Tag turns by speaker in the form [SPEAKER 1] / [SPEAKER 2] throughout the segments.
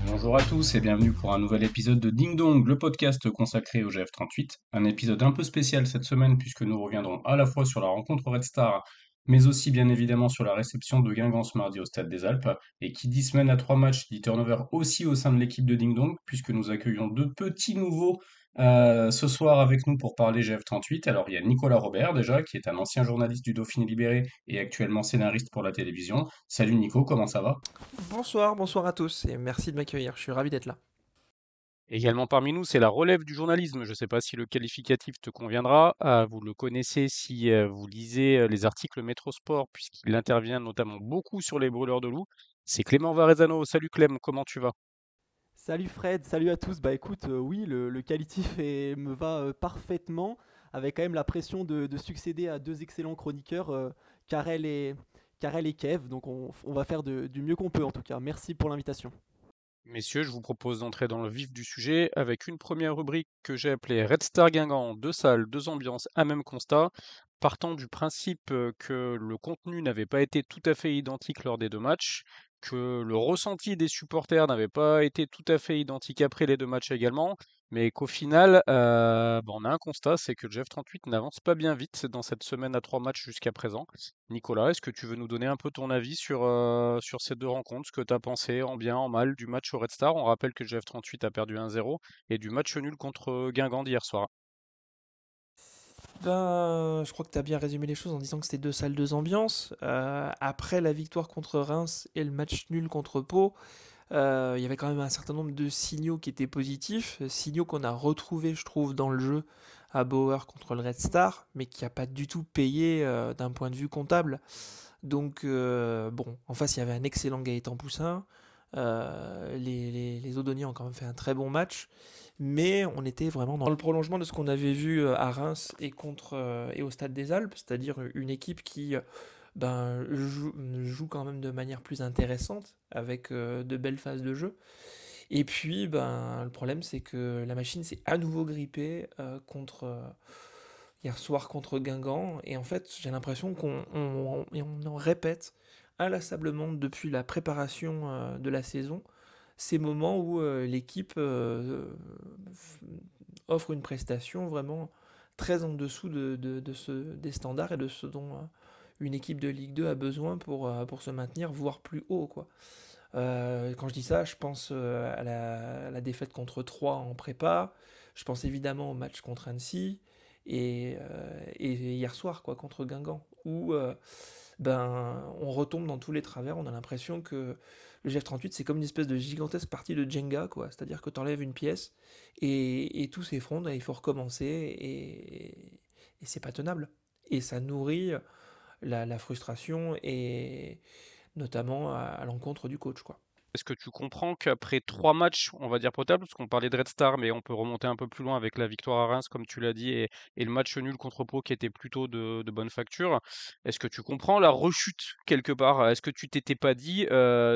[SPEAKER 1] Bonjour à tous et bienvenue pour un nouvel épisode de Ding Dong, le podcast consacré au GF38. Un épisode un peu spécial cette semaine puisque nous reviendrons à la fois sur la rencontre Red Star, mais aussi bien évidemment sur la réception de Guingamp ce mardi au Stade des Alpes. Et qui dit semaine à 3 matchs dit turnover aussi au sein de l'équipe de Ding Dong puisque nous accueillons deux petits nouveaux ce soir avec nous pour parler GF38. Alors il y a Nicolas Robert déjà qui est un ancien journaliste du Dauphiné Libéré et actuellement scénariste pour la télévision. Salut Nico, comment ça va?
[SPEAKER 2] Bonsoir à tous et merci de m'accueillir, je suis ravi d'être là.
[SPEAKER 1] Également parmi nous, c'est la relève du journalisme. Je ne sais pas si le qualificatif te conviendra. Vous le connaissez si vous lisez les articles Métrosport, puisqu'il intervient notamment beaucoup sur les brûleurs de loups. C'est Clément Varezano. Salut Clem, comment tu vas?
[SPEAKER 3] Salut Fred, salut à tous. Bah écoute, oui, le qualitif me va parfaitement, avec quand même la pression de succéder à deux excellents chroniqueurs, Karel et Kev. Donc on va faire du mieux qu'on peut en tout cas. Merci pour l'invitation.
[SPEAKER 1] Messieurs, je vous propose d'entrer dans le vif du sujet avec une première rubrique que j'ai appelée Red Star Guingamp, deux salles, deux ambiances, un même constat. Partant du principe que le contenu n'avait pas été tout à fait identique lors des deux matchs, que le ressenti des supporters n'avait pas été tout à fait identique après les deux matchs également, mais qu'au final, on a un constat, c'est que Jeff 38 n'avance pas bien vite dans cette semaine à 3 matchs jusqu'à présent. Nicolas, est-ce que tu veux nous donner un peu ton avis sur ces deux rencontres, ce que tu as pensé, en bien, en mal, du match au Red Star? On rappelle que le GF38 a perdu 1-0 et du match nul contre Guingamp d'hier soir.
[SPEAKER 2] Je crois que tu as bien résumé les choses en disant que c'était deux salles, deux ambiances. Après la victoire contre Reims et le match nul contre Pau, il y avait quand même un certain nombre de signaux qui étaient positifs, signaux qu'on a retrouvés, je trouve, dans le jeu à Bauer contre le Red Star, mais qui n'a pas du tout payé d'un point de vue comptable. Donc, bon, en face, il y avait un excellent Gaëtan Poussin. Les Audognais ont quand même fait un très bon match, mais on était vraiment dans le prolongement de ce qu'on avait vu à Reims et au Stade des Alpes, c'est-à-dire une équipe qui joue quand même de manière plus intéressante, avec de belles phases de jeu. Et puis, le problème, c'est que la machine s'est à nouveau grippée hier soir contre Guingamp. Et en fait, j'ai l'impression qu'on en répète inlassablement depuis la préparation de la saison ces moments où l'équipe offre une prestation vraiment très en dessous des standards et de ce dont une équipe de Ligue 2 a besoin pour se maintenir, voire plus haut, quoi. Quand je dis ça, je pense à la défaite contre 3 en prépa, je pense évidemment au match contre Annecy, et hier soir quoi, contre Guingamp, où on retombe dans tous les travers. On a l'impression que le GF38 c'est comme une espèce de gigantesque partie de Jenga, quoi. C'est-à-dire que tu enlèves une pièce et tout s'effondre et il faut recommencer, et c'est pas tenable. Et ça nourrit la frustration, et notamment à l'encontre du coach, quoi.
[SPEAKER 1] Est-ce que tu comprends qu'après 3 matchs, on va dire potables, parce qu'on parlait de Red Star, mais on peut remonter un peu plus loin avec la victoire à Reims, comme tu l'as dit, et le match nul contre Pau qui était plutôt de bonne facture. Est-ce que tu comprends la rechute quelque part? Est-ce que tu t'étais pas dit,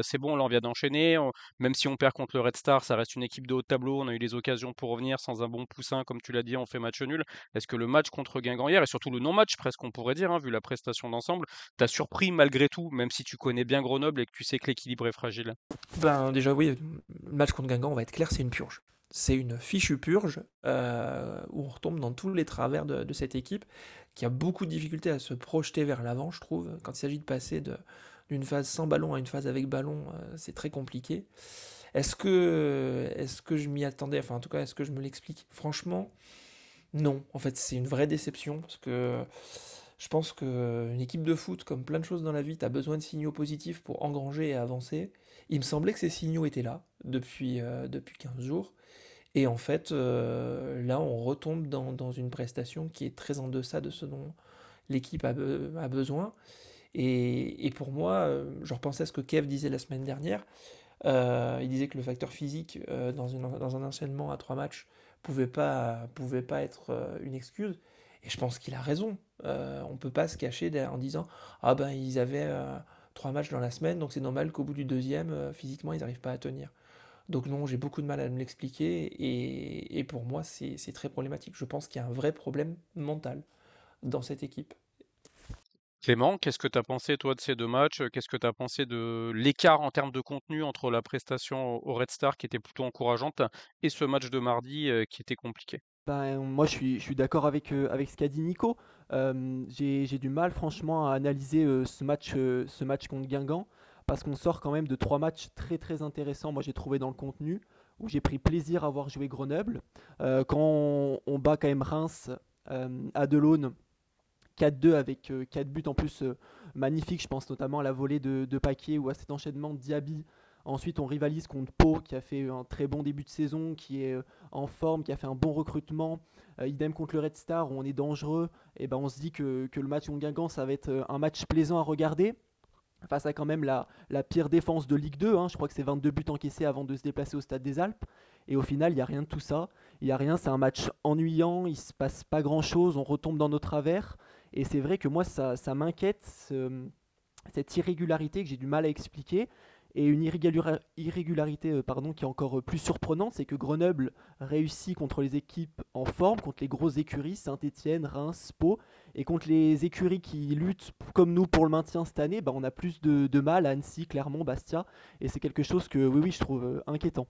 [SPEAKER 1] c'est bon, là on vient d'enchaîner, même si on perd contre le Red Star, ça reste une équipe de haut de tableau, on a eu les occasions pour revenir sans un bon poussin, comme tu l'as dit, on fait match nul. Est-ce que le match contre Guingamp hier, et surtout le non-match presque, on pourrait dire, hein, vu la prestation d'ensemble, t'a surpris malgré tout, même si tu connais bien Grenoble et que tu sais que l'équilibre est fragile?
[SPEAKER 2] Déjà oui, le match contre Guingamp, on va être clair, c'est une purge. C'est une fichue purge où on retombe dans tous les travers de cette équipe qui a beaucoup de difficultés à se projeter vers l'avant, je trouve. Quand il s'agit de passer d'une phase sans ballon à une phase avec ballon, c'est très compliqué. Est-ce que je m'y attendais? Enfin, en tout cas, est-ce que je me l'explique? Franchement, non. En fait, c'est une vraie déception parce que je pense qu'une équipe de foot, comme plein de choses dans la vie, tu as besoin de signaux positifs pour engranger et avancer. Il me semblait que ces signaux étaient là depuis 15 jours. Et en fait, là, on retombe dans une prestation qui est très en deçà de ce dont l'équipe a besoin. Et pour moi, je repensais à ce que Kev disait la semaine dernière. Il disait que le facteur physique dans un enchaînement à 3 matchs pouvait pas être une excuse. Et je pense qu'il a raison. On peut pas se cacher en disant ah ben ils avaient 3 matchs dans la semaine, donc c'est normal qu'au bout du deuxième, physiquement, ils n'arrivent pas à tenir. Donc non, j'ai beaucoup de mal à me l'expliquer et pour moi, c'est très problématique. Je pense qu'il y a un vrai problème mental dans cette équipe.
[SPEAKER 1] Clément, qu'est-ce que tu as pensé toi de ces 2 matchs? Qu'est-ce que tu as pensé de l'écart en termes de contenu entre la prestation au Red Star qui était plutôt encourageante et ce match de mardi, qui était compliqué?
[SPEAKER 3] Ben, moi, je suis d'accord avec ce qu'a dit Nico. J'ai du mal, franchement, à analyser ce match contre Guingamp, parce qu'on sort quand même de 3 matchs très très intéressants, moi j'ai trouvé dans le contenu, où j'ai pris plaisir à voir jouer Grenoble. Quand on bat quand même Reims à Delaune 4-2 avec 4 buts en plus magnifiques, je pense notamment à la volée de Paquet ou à cet enchaînement de Diaby. Ensuite, on rivalise contre Pau qui a fait un très bon début de saison, qui est en forme, qui a fait un bon recrutement. Idem contre le Red Star où on est dangereux. Et ben on se dit que le match contre Guingamp, ça va être un match plaisant à regarder. Face à quand même la pire défense de Ligue 2, hein. Je crois que c'est 22 buts encaissés avant de se déplacer au Stade des Alpes. Et au final, il n'y a rien de tout ça. Il n'y a rien, c'est un match ennuyant, il ne se passe pas grand-chose, on retombe dans nos travers. Et c'est vrai que moi, ça m'inquiète, cette irrégularité que j'ai du mal à expliquer. Et une irrégularité pardon, qui est encore plus surprenante, c'est que Grenoble réussit contre les équipes en forme, contre les grosses écuries, Saint-Étienne, Reims, Pau, et contre les écuries qui luttent comme nous pour le maintien cette année, bah, on a plus de mal, Annecy, Clermont, Bastia, et c'est quelque chose que oui, je trouve inquiétant.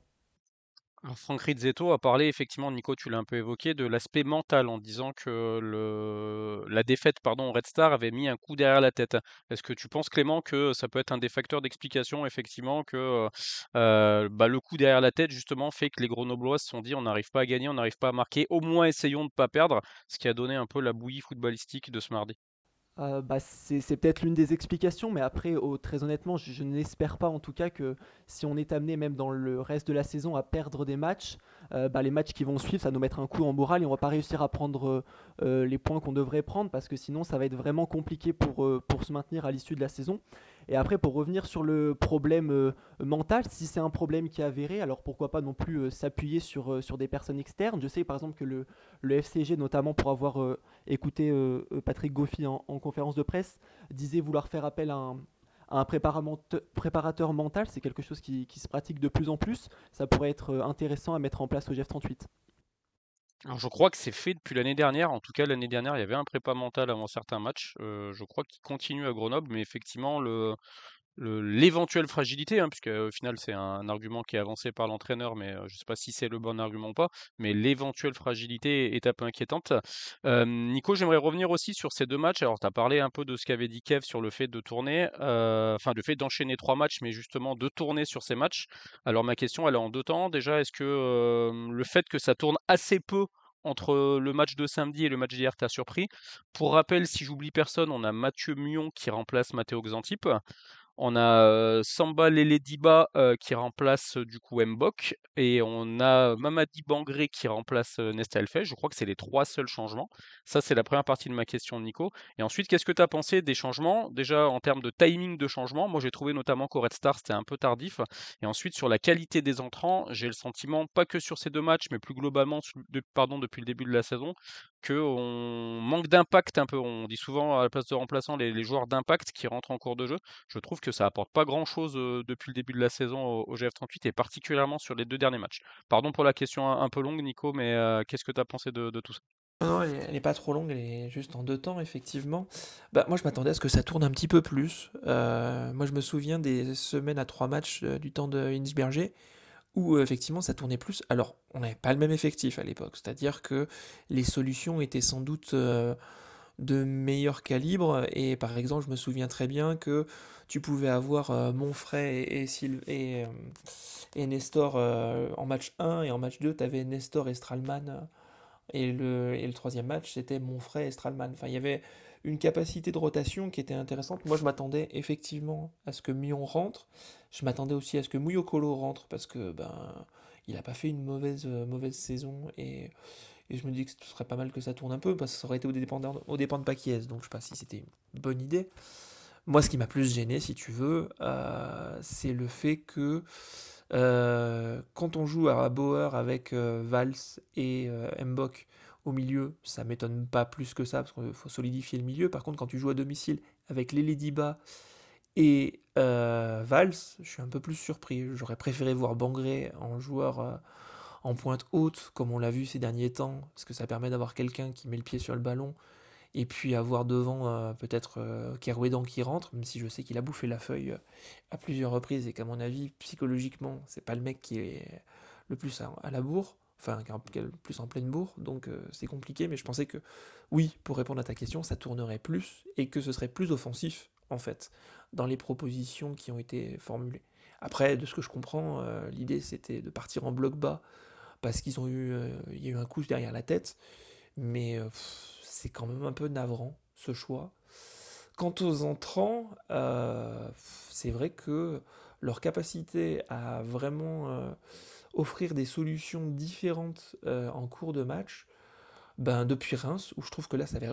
[SPEAKER 1] Alors Franck Rizzetto a parlé effectivement, Nico, tu l'as un peu évoqué, de l'aspect mental en disant que la défaite pardon, au Red Star avait mis un coup derrière la tête. Est-ce que tu penses, Clément, que ça peut être un des facteurs d'explication, effectivement, que bah, le coup derrière la tête, justement, fait que les Grenoblois se sont dit on n'arrive pas à gagner, on n'arrive pas à marquer, au moins essayons de ne pas perdre, ce qui a donné un peu la bouillie footballistique de ce mardi.
[SPEAKER 3] Bah, c'est peut-être l'une des explications, mais après, très honnêtement, je n'espère pas en tout cas que si on est amené même dans le reste de la saison à perdre des matchs, bah, les matchs qui vont suivre, ça va nous mettre un coup en moral et on va pas réussir à prendre les points qu'on devrait prendre parce que sinon ça va être vraiment compliqué pour se maintenir à l'issue de la saison. Et après, pour revenir sur le problème mental, si c'est un problème qui est avéré, alors pourquoi pas non plus s'appuyer sur des personnes externes. Je sais par exemple que le FCG, notamment pour avoir écouté Patrick Goffy en conférence de presse, disait vouloir faire appel à un préparateur mental. C'est quelque chose qui se pratique de plus en plus. Ça pourrait être intéressant à mettre en place au GF38.
[SPEAKER 1] Alors je crois que c'est fait depuis l'année dernière. En tout cas, l'année dernière, il y avait un prépa mental avant certains matchs. Je crois qu'il continue à Grenoble, mais effectivement, l'éventuelle fragilité, hein, puisque au final c'est un argument qui est avancé par l'entraîneur, mais je ne sais pas si c'est le bon argument ou pas, mais l'éventuelle fragilité est un peu inquiétante. Nico, j'aimerais revenir aussi sur ces 2 matchs. Alors, tu as parlé un peu de ce qu'avait dit Kev sur le fait de tourner, enfin le fait d'enchaîner 3 matchs, mais justement de tourner sur ces matchs. Alors ma question, elle est en 2 temps. Déjà, est-ce que le fait que ça tourne assez peu entre le match de samedi et le match d'hier t'a surpris? Pour rappel, si j'oublie personne, on a Mathieu Muon qui remplace Matteo Xantip. On a Samba Lele Diba qui remplace du coup Mbok et on a Mamadi Bangré qui remplace Nesta Elfej. Je crois que c'est les 3 seuls changements. Ça, c'est la première partie de ma question, Nico. Et ensuite, qu'est-ce que tu as pensé des changements? Déjà, en termes de timing de changement, moi j'ai trouvé notamment qu'au Red Star, c'était un peu tardif. Et ensuite, sur la qualité des entrants, j'ai le sentiment, pas que sur ces 2 matchs, mais plus globalement, pardon, depuis le début de la saison, qu'on manque d'impact un peu. On dit souvent à la place de remplaçants les joueurs d'impact qui rentrent en cours de jeu. Je trouve que ça apporte pas grand-chose depuis le début de la saison au GF38 et particulièrement sur les 2 derniers matchs. Pardon pour la question un peu longue, Nico, mais qu'est-ce que tu as pensé de tout ça?
[SPEAKER 2] Non, elle est pas trop longue, elle est juste en 2 temps, effectivement. Bah, moi, je m'attendais à ce que ça tourne un petit peu plus. Moi, je me souviens des semaines à 3 matchs du temps de Hinsberger, où effectivement ça tournait plus. Alors, on n'avait pas le même effectif à l'époque, c'est-à-dire que les solutions étaient sans doute de meilleur calibre. Et par exemple, je me souviens très bien que tu pouvais avoir Monfray et Nestor en match 1 et en match 2, tu avais Nestor et Stralman. Et le troisième match, c'était Monfray et Stralman. Enfin, il y avait une capacité de rotation qui était intéressante. Moi, je m'attendais effectivement à ce que Mion rentre. Je m'attendais aussi à ce que Muyokolo rentre parce que ben il a pas fait une mauvaise saison et je me dis que ce serait pas mal que ça tourne un peu parce que ça aurait été au dépend de Paquiez. Donc je sais pas si c'était une bonne idée. Moi, ce qui m'a plus gêné, si tu veux, c'est le fait que quand on joue à Bauer avec Valls et Mbok au milieu, ça m'étonne pas plus que ça parce qu'il faut solidifier le milieu. Par contre, quand tu joues à domicile avec Lele Diba Et Valls, je suis un peu plus surpris. J'aurais préféré voir Bangré en joueur en pointe haute, comme on l'a vu ces derniers temps, parce que ça permet d'avoir quelqu'un qui met le pied sur le ballon, et puis avoir devant peut-être Kerouédan qui rentre, même si je sais qu'il a bouffé la feuille à plusieurs reprises, et qu'à mon avis, psychologiquement, c'est pas le mec qui est le plus à la bourre, enfin, qui est le plus en pleine bourre, donc c'est compliqué, mais je pensais que, oui, pour répondre à ta question, ça tournerait plus, et que ce serait plus offensif, en fait, dans les propositions qui ont été formulées. Après, de ce que je comprends, l'idée c'était de partir en bloc bas parce il y a eu un coup derrière la tête, mais c'est quand même un peu navrant ce choix. Quant aux entrants, c'est vrai que leur capacité à vraiment offrir des solutions différentes en cours de match, ben depuis Reims, où je trouve que là ça avait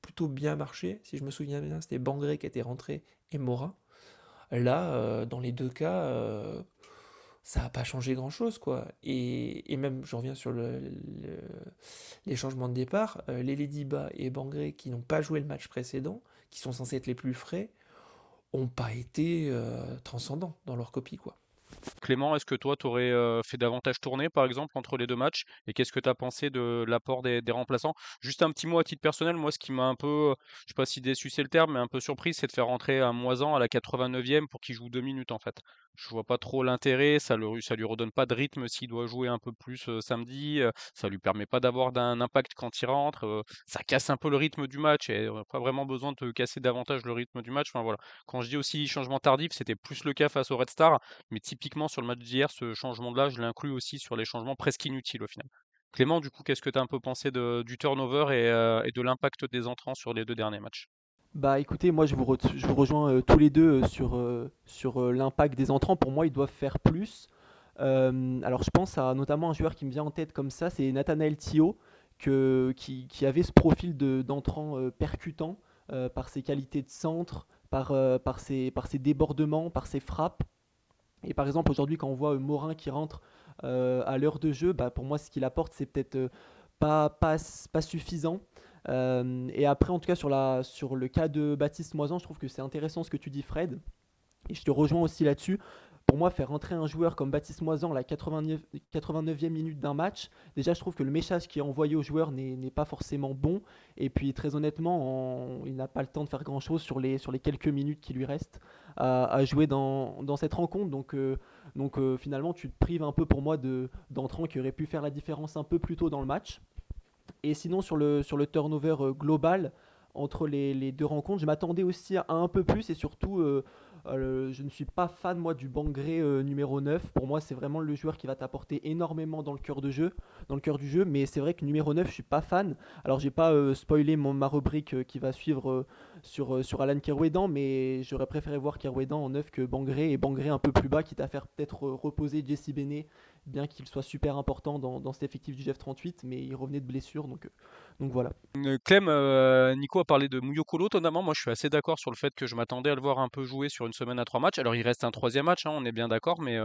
[SPEAKER 2] plutôt bien marché, si je me souviens bien, c'était Bangré qui était rentré et Morin. Là, dans les deux cas, ça n'a pas changé grand-chose, quoi. Et même, je reviens sur les changements de départ, les Ladyba et Bangré, qui n'ont pas joué le match précédent, qui sont censés être les plus frais, ont pas été transcendants dans leur copie, quoi.
[SPEAKER 1] Clément, est-ce que toi, tu aurais fait davantage tourner, par exemple, entre les deux matchs? Et qu'est-ce que tu as pensé de l'apport des remplaçants? Juste un petit mot à titre personnel, moi, ce qui m'a un peu, je sais pas si déçu c'est le terme, mais un peu surpris, c'est de faire rentrer un Moisan à la 89e pour qu'il joue 2 minutes, en fait. Je vois pas trop l'intérêt, ça lui redonne pas de rythme s'il doit jouer un peu plus samedi, ça lui permet pas d'avoir d'un impact quand il rentre, ça casse un peu le rythme du match et on a pas vraiment besoin de casser davantage le rythme du match. Enfin voilà. Quand je dis aussi changement tardif, c'était plus le cas face au Red Star. Mais typiquement sur le match d'hier, ce changement-là, je l'inclus aussi sur les changements presque inutiles au final. Clément, du coup, qu'est-ce que tu as un peu pensé du turnover et de l'impact des entrants sur les 2 derniers matchs?
[SPEAKER 3] Bah écoutez, moi je vous rejoins tous les deux sur l'impact des entrants. Pour moi, ils doivent faire plus. Alors je pense à notamment un joueur qui me vient en tête comme ça, c'est Nathanaël Thio, qui avait ce profil d'entrant percutant par ses qualités de centre, par ses débordements, par ses frappes. Et par exemple, aujourd'hui, quand on voit Morin qui rentre à l'heure de jeu, bah, pour moi, ce qu'il apporte, c'est peut-être pas suffisant. Et après, en tout cas, sur le cas de Baptiste Moisan, je trouve que c'est intéressant ce que tu dis, Fred. Et je te rejoins aussi là-dessus. Pour moi, faire rentrer un joueur comme Baptiste Moisan à la 89e minute d'un match, déjà, je trouve que le message qui est envoyé aux joueurs n'est pas forcément bon. Et puis, très honnêtement, il n'a pas le temps de faire grand-chose sur les quelques minutes qui lui restent à jouer dans cette rencontre. Donc, finalement, tu te prives un peu pour moi d'entrants qui auraient pu faire la différence un peu plus tôt dans le match. Et sinon, sur le turnover global entre les deux rencontres, je m'attendais aussi à un peu plus et surtout, je ne suis pas fan moi du Bangré numéro 9. Pour moi, c'est vraiment le joueur qui va t'apporter énormément dans le cœur du jeu. Mais c'est vrai que numéro 9, je suis pas fan. Alors, j'ai pas spoilé ma rubrique qui va suivre sur Alan Kerouédan, mais j'aurais préféré voir Kerouédan en 9 que Bangré et Bangré un peu plus bas, quitte à faire peut-être reposer Jesse Bene, bien qu'il soit super important dans cet effectif du GF38, mais il revenait de blessure, donc voilà.
[SPEAKER 1] Clem, Nico a parlé de Muyokolo, notamment. Moi, je suis assez d'accord sur le fait que je m'attendais à le voir un peu jouer sur une semaine à 3 matchs. Alors, il reste un troisième match, hein, on est bien d'accord, mais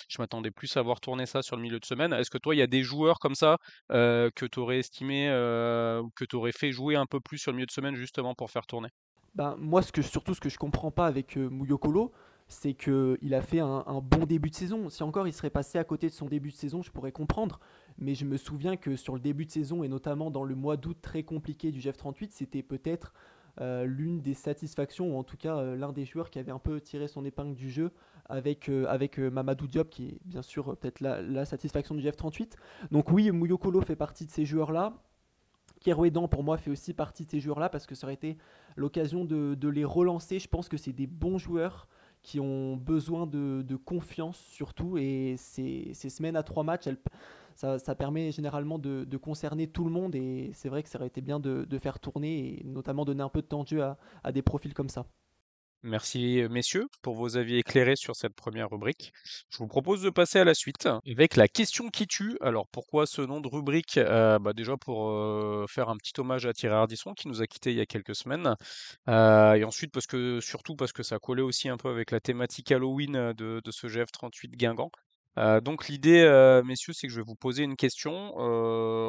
[SPEAKER 1] je m'attendais plus à voir tourner ça sur le milieu de semaine. Est-ce que toi, il y a des joueurs comme ça que tu aurais estimé ou que tu aurais fait jouer un peu plus sur le milieu de semaine justement pour faire tourner?
[SPEAKER 3] Ben, moi, surtout ce que je comprends pas avec Muyokolo, c'est qu'il a fait un bon début de saison. Si encore il serait passé à côté de son début de saison, je pourrais comprendre. Mais je me souviens que sur le début de saison, et notamment dans le mois d'août très compliqué du GF38, c'était peut-être l'une des satisfactions, ou en tout cas l'un des joueurs qui avait un peu tiré son épingle du jeu avec Mamadou Diop, qui est bien sûr peut-être la satisfaction du GF38. Donc oui, Muyokolo fait partie de ces joueurs-là. Kerouédan pour moi fait aussi partie de ces joueurs-là parce que ça aurait été l'occasion de les relancer. Je pense que c'est des bons joueurs qui ont besoin de confiance surtout et ces semaines à 3 matchs, ça permet généralement de concerner tout le monde et c'est vrai que ça aurait été bien de faire tourner et notamment donner un peu de temps de jeu à des profils comme ça.
[SPEAKER 1] Merci messieurs pour vos avis éclairés sur cette première rubrique. Je vous propose de passer à la suite avec la question qui tue. Alors pourquoi ce nom de rubrique? Déjà pour faire un petit hommage à Thierry Ardisson qui nous a quittés il y a quelques semaines. Et ensuite surtout parce que ça collait aussi un peu avec la thématique Halloween de ce GF38 Guingamp. Donc l'idée, messieurs, c'est que je vais vous poser une question.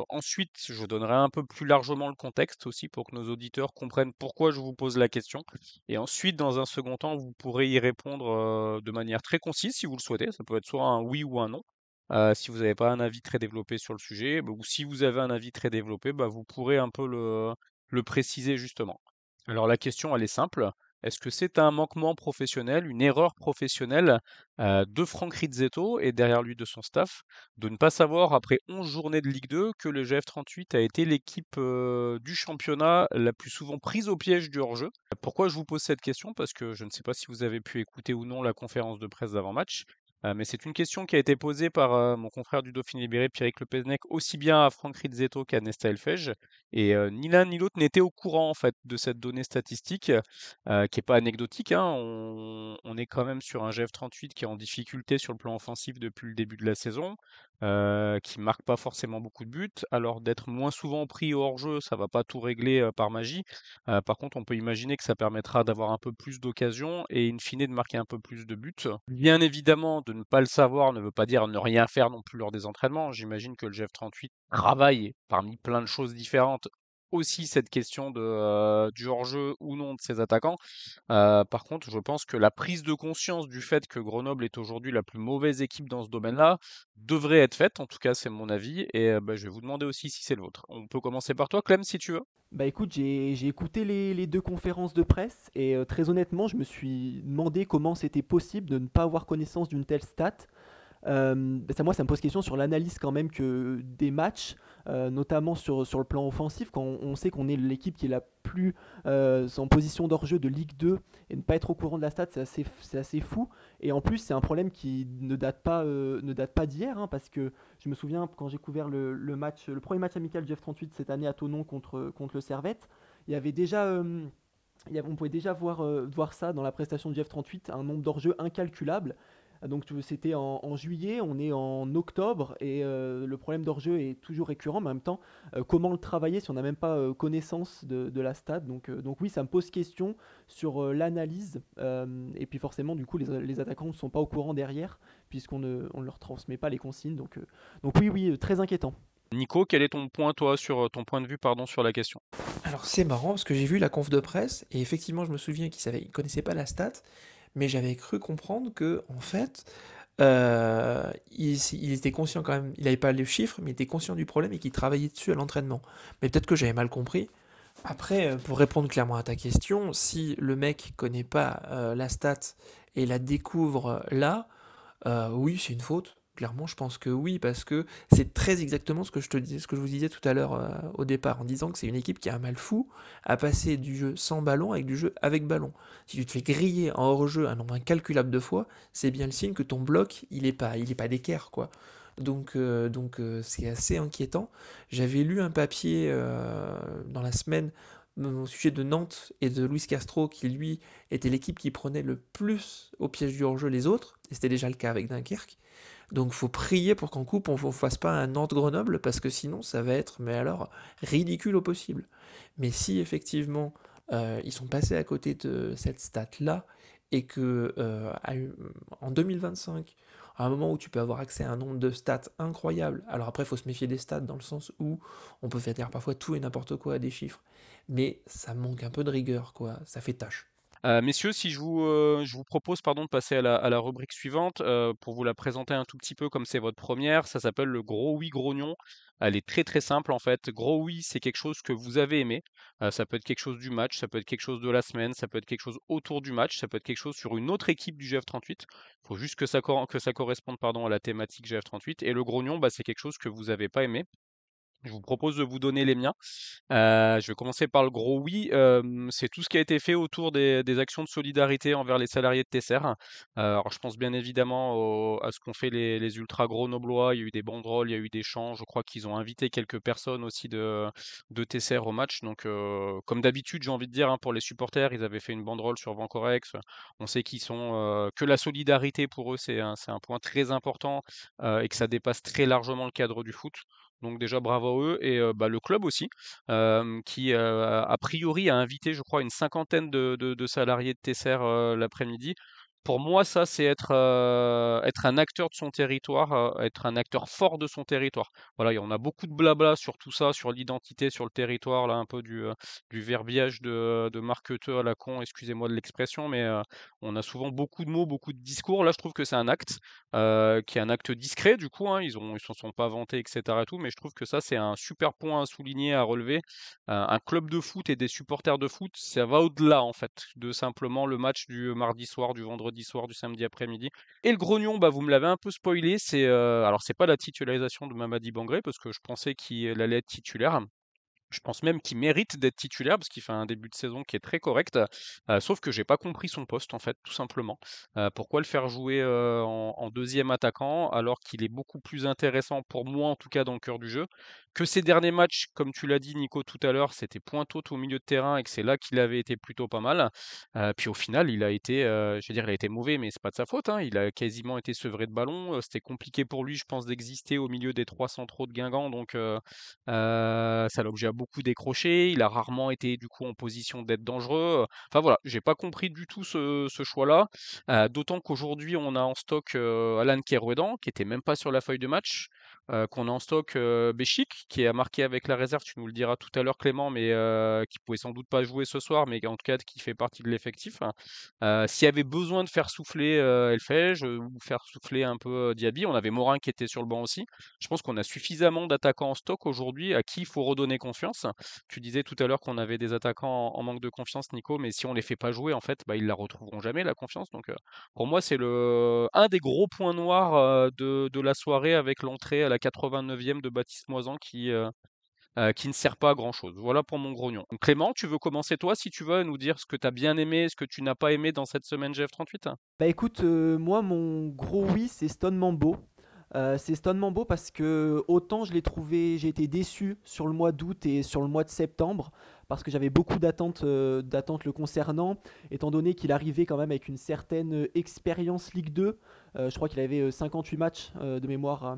[SPEAKER 1] Ensuite, je donnerai un peu plus largement le contexte aussi pour que nos auditeurs comprennent pourquoi je vous pose la question. Et ensuite, dans un second temps, vous pourrez y répondre de manière très concise si vous le souhaitez. Ça peut être soit un oui ou un non. Si vous n'avez pas un avis très développé sur le sujet, ou si vous avez un avis très développé, bah, vous pourrez un peu le préciser justement. Alors la question, elle est simple. Est-ce que c'est un manquement professionnel, une erreur professionnelle de Franck Rizzetto et derrière lui de son staff, de ne pas savoir après 11 journées de Ligue 2 que le GF38 a été l'équipe du championnat la plus souvent prise au piège du hors-jeu? Pourquoi je vous pose cette question? Parce que je ne sais pas si vous avez pu écouter ou non la conférence de presse d'avant-match, mais c'est une question qui a été posée par mon confrère du Dauphiné Libéré, Pierrick Le Pennec, aussi bien à Franck Rizzetto qu'à Nesta Elfège. Et ni l'un ni l'autre n'était au courant en fait de cette donnée statistique qui est pas anecdotique, hein. On est quand même sur un GF38 qui est en difficulté sur le plan offensif depuis le début de la saison, qui marque pas forcément beaucoup de buts. Alors d'être moins souvent pris au hors-jeu, ça va pas tout régler, par magie. Par contre, on peut imaginer que ça permettra d'avoir un peu plus d'occasions et in fine de marquer un peu plus de buts. Bien évidemment, de ne pas le savoir ne veut pas dire ne rien faire non plus lors des entraînements. J'imagine que le GF38 travaille parmi plein de choses différentes aussi cette question du hors-jeu ou non de ses attaquants. Par contre, je pense que la prise de conscience du fait que Grenoble est aujourd'hui la plus mauvaise équipe dans ce domaine-là devrait être faite. En tout cas, c'est mon avis. Et bah, je vais vous demander aussi si c'est le vôtre. On peut commencer par toi, Clem, si tu veux.
[SPEAKER 3] Bah écoute, j'ai écouté les deux conférences de presse et très honnêtement, je me suis demandé comment c'était possible de ne pas avoir connaissance d'une telle stat. Moi, ça me pose question sur l'analyse quand même que des matchs, notamment sur le plan offensif, quand on sait qu'on est l'équipe qui est la plus en position d'hors-jeu de Ligue 2 et ne pas être au courant de la stat, c'est assez fou. Et en plus, c'est un problème qui ne date pas d'hier, hein, parce que je me souviens quand j'ai couvert le premier match amical du F38 cette année à Thonon contre le Servette, il y avait déjà. On pouvait déjà voir ça dans la prestation du F38, un nombre d'hors-jeu incalculable. Donc c'était en juillet, on est en octobre et le problème d'hors-jeu est toujours récurrent, mais en même temps, comment le travailler si on n'a même pas connaissance de la stat. Donc oui, ça me pose question sur l'analyse et puis forcément, du coup, les attaquants ne sont pas au courant derrière puisqu'on ne leur transmet pas les consignes. Donc oui, très inquiétant.
[SPEAKER 1] Nico, quel est ton point, toi, sur ton point de vue, pardon, sur la question?
[SPEAKER 2] Alors c'est marrant parce que j'ai vu la conf de presse et effectivement je me souviens qu'il connaissait pas la stat, mais j'avais cru comprendre que en fait il était conscient quand même, il n'avait pas les chiffres, mais il était conscient du problème et qu'il travaillait dessus à l'entraînement. Mais peut-être que j'avais mal compris. Après, pour répondre clairement à ta question, si le mec connaît pas la stat et la découvre là, oui, c'est une faute. Clairement, je pense que oui, parce que c'est très exactement ce que ce que je vous disais tout à l'heure au départ, en disant que c'est une équipe qui a un mal fou à passer du jeu sans ballon avec du jeu avec ballon. Si tu te fais griller en hors-jeu un nombre incalculable de fois, c'est bien le signe que ton bloc, il est pas d'équerre, quoi. C'est assez inquiétant. J'avais lu un papier dans la semaine au sujet de Nantes et de Luis Castro, qui lui était l'équipe qui prenait le plus au piège du hors-jeu les autres, et c'était déjà le cas avec Dunkerque. Donc faut prier pour qu'en coupe on ne fasse pas un Nantes-Grenoble, parce que sinon ça va être, mais alors, ridicule au possible. Mais si effectivement ils sont passés à côté de cette stat-là, et que en 2025, à un moment où tu peux avoir accès à un nombre de stats incroyable, alors après il faut se méfier des stats dans le sens où on peut faire dire parfois tout et n'importe quoi à des chiffres, mais ça manque un peu de rigueur, quoi, ça fait tâche.
[SPEAKER 1] Messieurs, si je vous propose pardon, de passer à la rubrique suivante, pour vous la présenter un tout petit peu comme c'est votre première, ça s'appelle le gros oui, gros non. Elle est très très simple en fait. Gros oui, c'est quelque chose que vous avez aimé. Ça peut être quelque chose du match, ça peut être quelque chose de la semaine, ça peut être quelque chose autour du match, ça peut être quelque chose sur une autre équipe du GF38. Il faut juste que ça corresponde pardon, à la thématique GF38. Et le gros non, bah, c'est quelque chose que vous n'avez pas aimé. Je vous propose de vous donner les miens. Je vais commencer par le gros oui. C'est tout ce qui a été fait autour des actions de solidarité envers les salariés de Tesser. Alors je pense bien évidemment à ce qu'ont fait les ultras grenoblois. Il y a eu des banderoles, il y a eu des chants. Je crois qu'ils ont invité quelques personnes aussi de Tesser au match. Donc comme d'habitude, j'ai envie de dire, hein, pour les supporters, ils avaient fait une banderole sur Vancorex. On sait qu'ils sont que la solidarité pour eux, c'est un point très important et que ça dépasse très largement le cadre du foot. Donc déjà bravo à eux et bah, le club aussi, qui a priori a invité je crois une cinquantaine de salariés de Tesser l'après-midi. Pour moi, ça, c'est être un acteur de son territoire, être un acteur fort de son territoire. Voilà, y on a beaucoup de blabla sur tout ça, sur l'identité, sur le territoire, là, un peu du verbiage de marketeur à la con, excusez-moi de l'expression, mais on a souvent beaucoup de mots, beaucoup de discours. Là, je trouve que c'est un acte, qui est un acte discret du coup, hein. Ils s'en sont pas vantés et cetera et tout, mais je trouve que ça, c'est un super point à souligner, à relever. Un club de foot et des supporters de foot, ça va au-delà en fait de simplement le match du mardi soir, du vendredi soir, du samedi après-midi. Et le grognon, bah, vous me l'avez un peu spoilé, alors c'est pas la titularisation de Mamadi Bangré parce que je pensais qu'il allait être titulaire. Je pense même qu'il mérite d'être titulaire parce qu'il fait un début de saison qui est très correct. Sauf que j'ai pas compris son poste en fait, tout simplement. Pourquoi le faire jouer en deuxième attaquant alors qu'il est beaucoup plus intéressant pour moi en tout cas dans le cœur du jeu que ces derniers matchs, comme tu l'as dit Nico tout à l'heure, c'était pointe haute au milieu de terrain et que c'est là qu'il avait été plutôt pas mal. Puis au final, il a été, je veux dire, il a été mauvais, mais c'est pas de sa faute, hein. Il a quasiment été sevré de ballon. C'était compliqué pour lui, je pense, d'exister au milieu des trois centraux de Guingamp. Donc ça l'objet a beaucoup décroché, il a rarement été du coup en position d'être dangereux. Enfin voilà, j'ai pas compris du tout ce choix-là. D'autant qu'aujourd'hui on a en stock Alan Kerouedan, qui était même pas sur la feuille de match, qu'on a en stock Béchic, qui a marqué avec la réserve, tu nous le diras tout à l'heure Clément, mais qui pouvait sans doute pas jouer ce soir, mais en tout cas qui fait partie de l'effectif. S'il y avait besoin de faire souffler Elfège ou faire souffler un peu Diaby, on avait Morin qui était sur le banc aussi. Je pense qu'on a suffisamment d'attaquants en stock aujourd'hui à qui il faut redonner confiance. Tu disais tout à l'heure qu'on avait des attaquants en manque de confiance, Nico, mais si on les fait pas jouer, en fait, bah, ils la retrouveront jamais, la confiance. Donc, pour moi, c'est un des gros points noirs de la soirée avec l'entrée à la 89e de Baptiste Moisan qui ne sert pas à grand-chose. Voilà pour mon grognon. Donc, Clément, tu veux commencer toi, si tu veux, à nous dire ce que tu as bien aimé, ce que tu n'as pas aimé dans cette semaine GF38?
[SPEAKER 3] Bah écoute, moi mon gros oui c'est Stone Mambo. C'est Stone Mambo parce que autant je l'ai trouvé, j'ai été déçu sur le mois d'août et sur le mois de septembre parce que j'avais beaucoup d'attentes le concernant, étant donné qu'il arrivait quand même avec une certaine expérience Ligue 2. Je crois qu'il avait 58 matchs de mémoire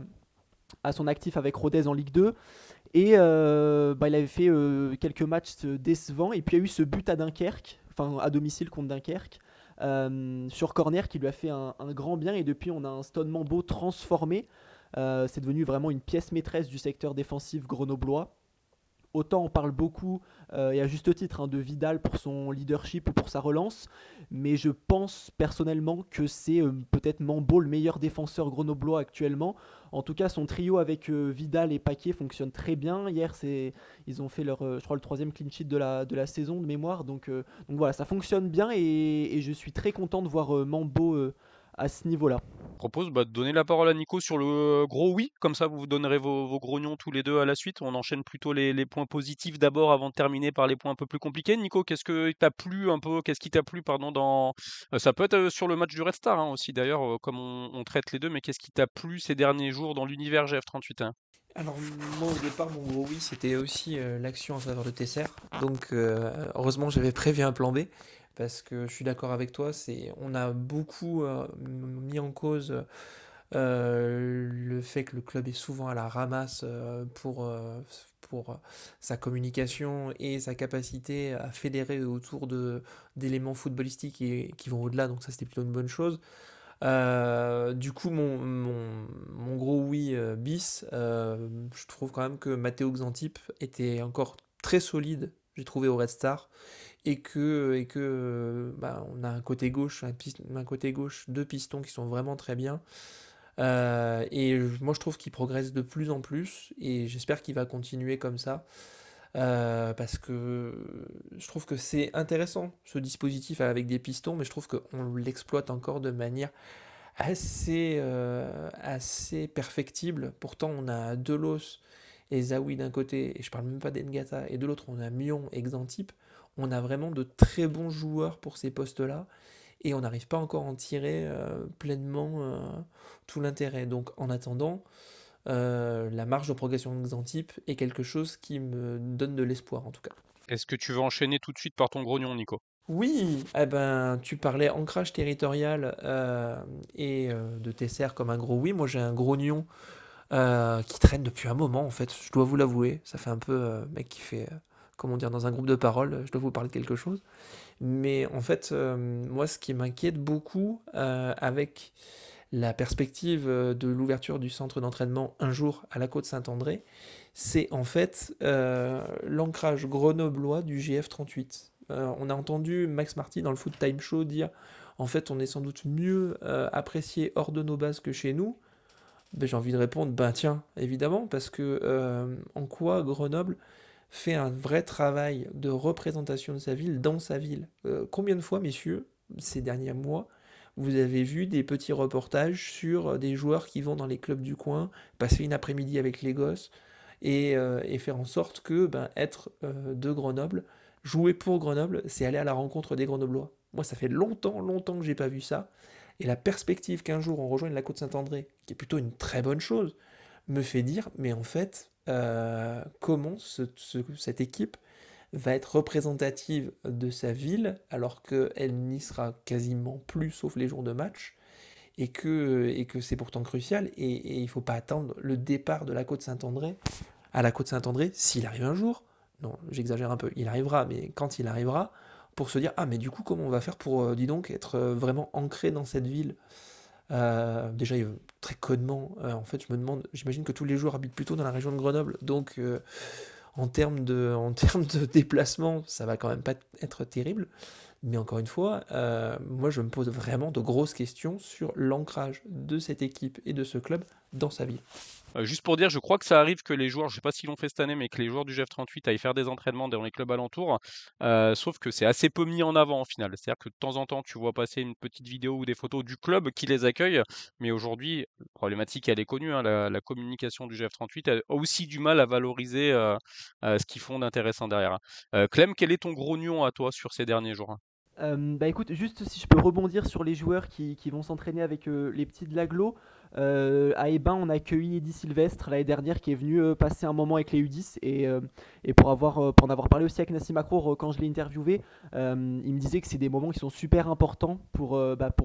[SPEAKER 3] à son actif avec Rodez en Ligue 2. Et bah, il avait fait quelques matchs décevants. Et puis il y a eu ce but à Dunkerque, enfin à domicile contre Dunkerque, sur corner qui lui a fait un grand bien. Et depuis, on a un Stone Mambo transformé. C'est devenu vraiment une pièce maîtresse du secteur défensif grenoblois. Autant on parle beaucoup, et à juste titre, hein, de Vidal pour son leadership ou pour sa relance, mais je pense personnellement que c'est peut-être Mambo le meilleur défenseur grenoblois actuellement. En tout cas, son trio avec Vidal et Paquet fonctionne très bien. Hier, ils ont fait leur, je crois, le troisième clean sheet de la saison de mémoire. Donc voilà, ça fonctionne bien et je suis très content de voir Mambo à ce niveau-là.
[SPEAKER 1] Je propose bah, de donner la parole à Nico sur le gros oui, comme ça vous vous donnerez vos grognons tous les deux à la suite. On enchaîne plutôt les points positifs d'abord avant de terminer par les points un peu plus compliqués. Nico, qu'est-ce que t'a plu un peu, qu'est-ce qui t'a plu pardon dans ça peut être sur le match du Red Star hein, aussi d'ailleurs, comme on traite les deux, mais qu'est-ce qui t'a plu ces derniers jours dans l'univers GF38 hein?
[SPEAKER 2] Alors moi au départ mon gros oui c'était aussi l'action en faveur de Tesser. Donc heureusement j'avais prévu un plan B parce que je suis d'accord avec toi, on a beaucoup mis en cause le fait que le club est souvent à la ramasse pour sa communication et sa capacité à fédérer autour d'éléments footballistiques et qui vont au-delà, donc ça c'était plutôt une bonne chose. Du coup, mon gros oui bis, je trouve quand même que Matteo Xantip était encore très solide, j'ai trouvé au Red Star, et que bah, on a un côté gauche, un côté gauche, deux pistons qui sont vraiment très bien. Moi, je trouve qu'il progresse de plus en plus, et j'espère qu'il va continuer comme ça. Parce que je trouve que c'est intéressant ce dispositif avec des pistons, mais je trouve qu'on l'exploite encore de manière assez perfectible. Pourtant, on a Delos et Zawi d'un côté, et je parle même pas d'Engata, et de l'autre, on a Mion et Xantip. On a vraiment de très bons joueurs pour ces postes-là, et on n'arrive pas encore à en tirer pleinement tout l'intérêt. Donc, en attendant, la marge de progression de Xantip est quelque chose qui me donne de l'espoir, en tout cas.
[SPEAKER 1] Est-ce que tu veux enchaîner tout de suite par ton grognon, Nico?
[SPEAKER 2] Oui, eh ben, tu parlais ancrage territorial de Tesser comme un gros oui. Moi, j'ai un grognon qui traîne depuis un moment, en fait. Je dois vous l'avouer. Ça fait un peu mec qui fait comment dire, dans un groupe de parole, je dois vous parler de quelque chose. Mais en fait, moi, ce qui m'inquiète beaucoup avec la perspective de l'ouverture du centre d'entraînement un jour à la Côte-Saint-André, c'est en fait l'ancrage grenoblois du GF38. On a entendu Max Marty dans le Foot Time Show dire en fait on est sans doute mieux apprécié hors de nos bases que chez nous. Ben, j'ai envie de répondre, ben tiens, évidemment, parce que en quoi Grenoble fait un vrai travail de représentation de sa ville dans sa ville. Combien de fois, messieurs, ces derniers mois, vous avez vu des petits reportages sur des joueurs qui vont dans les clubs du coin, passer une après-midi avec les gosses et faire en sorte que être de Grenoble, jouer pour Grenoble, c'est aller à la rencontre des Grenoblois. Moi, ça fait longtemps, longtemps que j'ai pas vu ça. Et la perspective qu'un jour on rejoigne la Côte-Saint-André, qui est plutôt une très bonne chose, me fait dire, mais en fait, comment cette équipe va être représentative de sa ville alors qu'elle n'y sera quasiment plus sauf les jours de match et que c'est pourtant crucial et il ne faut pas attendre le départ de la Côte-Saint-André à la Côte-Saint-André s'il arrive un jour. Non, j'exagère un peu, il arrivera, mais quand il arrivera, pour se dire, ah mais du coup comment on va faire pour, dis donc, être vraiment ancré dans cette ville. Déjà, très connement, en fait, je me demande, j'imagine que tous les joueurs habitent plutôt dans la région de Grenoble, donc en termes de déplacement, ça va quand même pas être terrible. Mais encore une fois, moi je me pose vraiment de grosses questions sur l'ancrage de cette équipe et de ce club dans sa ville.
[SPEAKER 1] Juste pour dire, je crois que ça arrive que les joueurs, je sais pas s'ils l'ont fait cette année, mais que les joueurs du GF38 aillent faire des entraînements dans les clubs alentours. Sauf que c'est assez peu mis en avant au final. C'est-à-dire que de temps en temps, tu vois passer une petite vidéo ou des photos du club qui les accueille. Mais aujourd'hui, la problématique, elle est connue, hein, la communication du GF38 a aussi du mal à valoriser ce qu'ils font d'intéressant derrière, hein. Clem, quel est ton grognon à toi sur ces derniers jours, hein?
[SPEAKER 3] Bah écoute, juste si je peux rebondir sur les joueurs qui vont s'entraîner avec les petits de l'agglo. À Ebin, on a accueilli Eddy Sylvestre l'année dernière qui est venu passer un moment avec les U10 et pour en avoir parlé aussi avec Nassim Akrour quand je l'ai interviewé, il me disait que c'est des moments qui sont super importants pour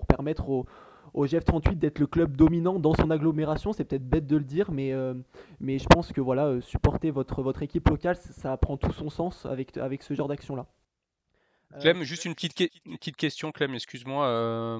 [SPEAKER 3] permettre au GF38 d'être le club dominant dans son agglomération. C'est peut-être bête de le dire, mais je pense que voilà, supporter votre équipe locale, ça prend tout son sens avec ce genre d'action-là.
[SPEAKER 1] Clem, juste une petite question, Clem, excuse-moi.